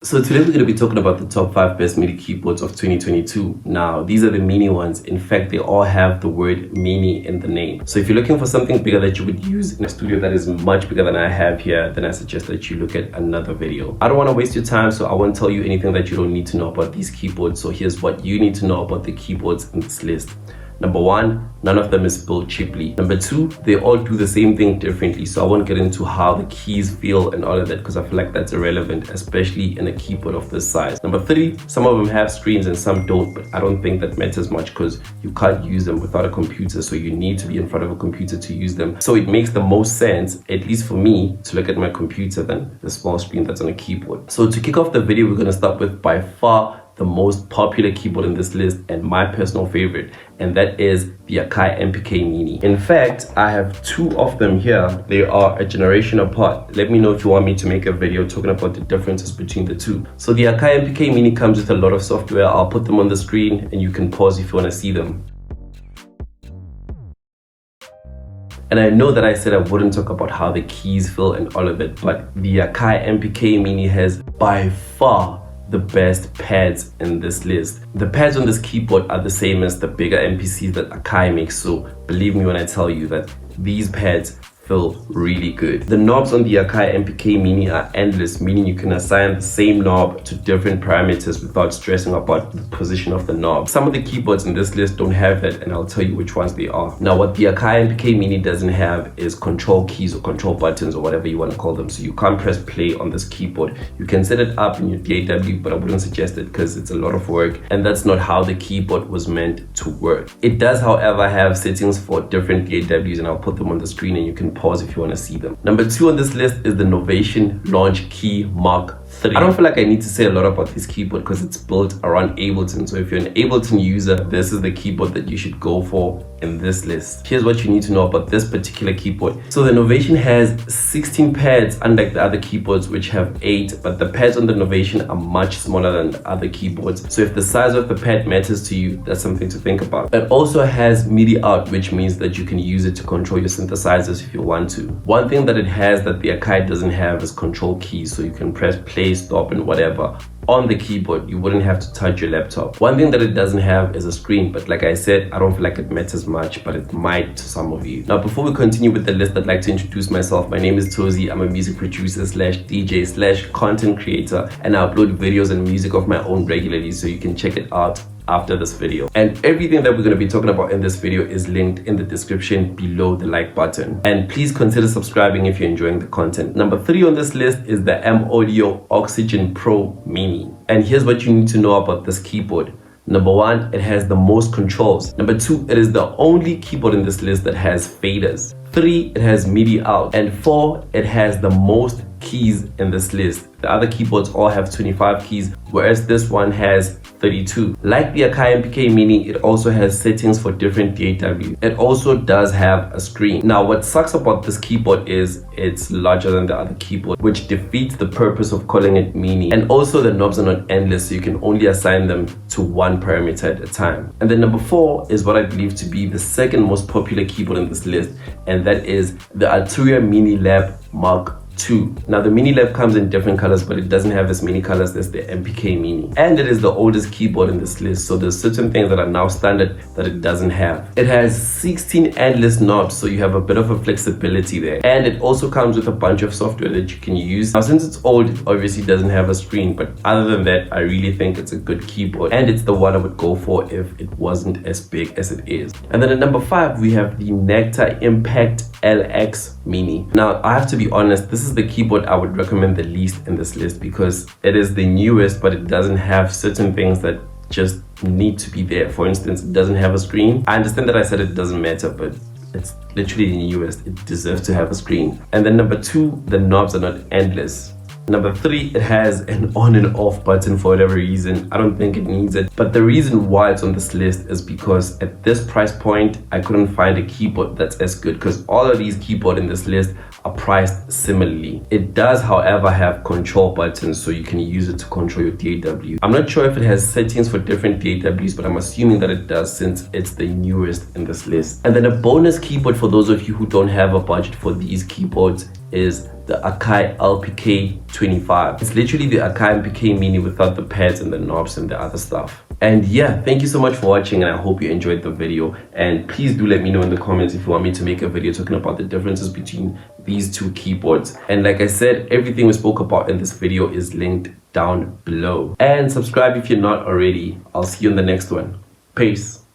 So today we're going to be talking about the top 5 best MIDI keyboards of 2022. Now, these are the mini ones. In fact, they all have the word mini in the name. So if you're looking for something bigger that you would use in a studio that is much bigger than I have here, then I suggest that you look at another video. I don't want to waste your time, so I won't tell you anything that you don't need to know about these keyboards. So here's what you need to know about the keyboards in this list. Number one, none of them is built cheaply. Number two, they all do the same thing differently. So I won't get into how the keys feel and all of that because I feel like that's irrelevant, especially in a keyboard of this size. Number three, some of them have screens and some don't, but I don't think that matters much because you can't use them without a computer. So you need to be in front of a computer to use them. So it makes the most sense, at least for me, to look at my computer than the small screen that's on a keyboard. So to kick off the video, we're going to start with by far the most popular keyboard in this list and my personal favorite, and that is the AKAI MPK Mini. In fact, I have two of them here. They are a generation apart. Let me know if you want me to make a video talking about the differences between the two. So the AKAI MPK Mini comes with a lot of software. I'll put them on the screen and you can pause if you want to see them. And I know that I said I wouldn't talk about how the keys feel and all of it, but the AKAI MPK Mini has by far the best pads in this list. The pads on this keyboard are the same as the bigger MPCs that AKAI makes, so believe me when I tell you that these pads feel really good. The knobs on the AKAI MPK Mini are endless, meaning you can assign the same knob to different parameters without stressing about the position of the knob. Some of the keyboards in this list don't have that, and I'll tell you which ones they are. Now, what the AKAI MPK Mini doesn't have is control keys or control buttons or whatever you want to call them. So you can't press play on this keyboard. You can set it up in your DAW, but I wouldn't suggest it because it's a lot of work, and that's not how the keyboard was meant to work. It does, however, have settings for different DAWs, and I'll put them on the screen and you can pause if you want to see them. Number two on this list is the Novation Launchkey Mark III. I don't feel like I need to say a lot about this keyboard because it's built around Ableton. So if you're an Ableton user, this is the keyboard that you should go for in this list. Here's what you need to know about this particular keyboard. So the Novation has 16 pads, unlike the other keyboards which have 8, but the pads on the Novation are much smaller than the other keyboards. So if the size of the pad matters to you, that's something to think about. It also has Midi out, which means that you can use it to control your synthesizers if you want to. One thing that it has that the AKAI doesn't have is control keys, so you can press play, stop, and whatever on the keyboard. You wouldn't have to touch your laptop. One thing that it doesn't have is a screen, but like I said, I don't feel like it matters much, but it might to some of you. Now, before we continue with the list, I'd like to introduce myself. My name is Tozi. I'm a music producer slash DJ slash content creator, and I upload videos and music of my own regularly, so you can check it out after this video. And everything that we're going to be talking about in this video is linked in the description below the like button. And please consider subscribing if you're enjoying the content. Number 3 on this list is the M Audio Oxygen Pro Mini. And here's what you need to know about this keyboard. Number 1, it has the most controls. Number 2, it is the only keyboard in this list that has faders. 3, it has MIDI out. And 4, it has the most keys in this list. The other keyboards all have 25 keys, whereas this one has 32. Like the AKAI MPK Mini, it also has settings for different DAWs. It also does have a screen. Now, what sucks about this keyboard is it's larger than the other keyboard, which defeats the purpose of calling it Mini. And also the knobs are not endless, so you can only assign them to one parameter at a time. And then number 4 is what I believe to be the second most popular keyboard in this list, and that is the Arturia MiniLab Mark II. Now the MiniLab comes in different colors, but it doesn't have as many colors as the MPK Mini. And it is the oldest keyboard in this list, so there's certain things that are now standard that it doesn't have. It has 16 endless knobs, so you have a bit of a flexibility there. And it also comes with a bunch of software that you can use. Now since it's old, it obviously doesn't have a screen, but other than that, I really think it's a good keyboard. And it's the one I would go for if it wasn't as big as it is. And then at number 5, we have the Nektar Impact LX Mini. Now I have to be honest, this is the keyboard I would recommend the least in this list because it is the newest, but it doesn't have certain things that just need to be there. For instance, it doesn't have a screen. I understand that I said it doesn't matter, but it's literally the newest. It deserves to have a screen. And then number 2, the knobs are not endless. Number 3, it has an on and off button for whatever reason. I don't think it needs it. But the reason why it's on this list is because at this price point, I couldn't find a keyboard that's as good because all of these keyboards in this list are priced similarly. It does, however, have control buttons, so you can use it to control your DAW. I'm not sure if it has settings for different DAWs, but I'm assuming that it does since it's the newest in this list. And then a bonus keyboard for those of you who don't have a budget for these keyboards is the AKAI LPK 25. It's literally the AKAI MPK Mini without the pads and the knobs and the other stuff. And yeah, thank you so much for watching, and I hope you enjoyed the video. And please do let me know in the comments if you want me to make a video talking about the differences between these two keyboards. And like I said, everything we spoke about in this video is linked down below. And subscribe if you're not already. I'll see you in the next one. Peace.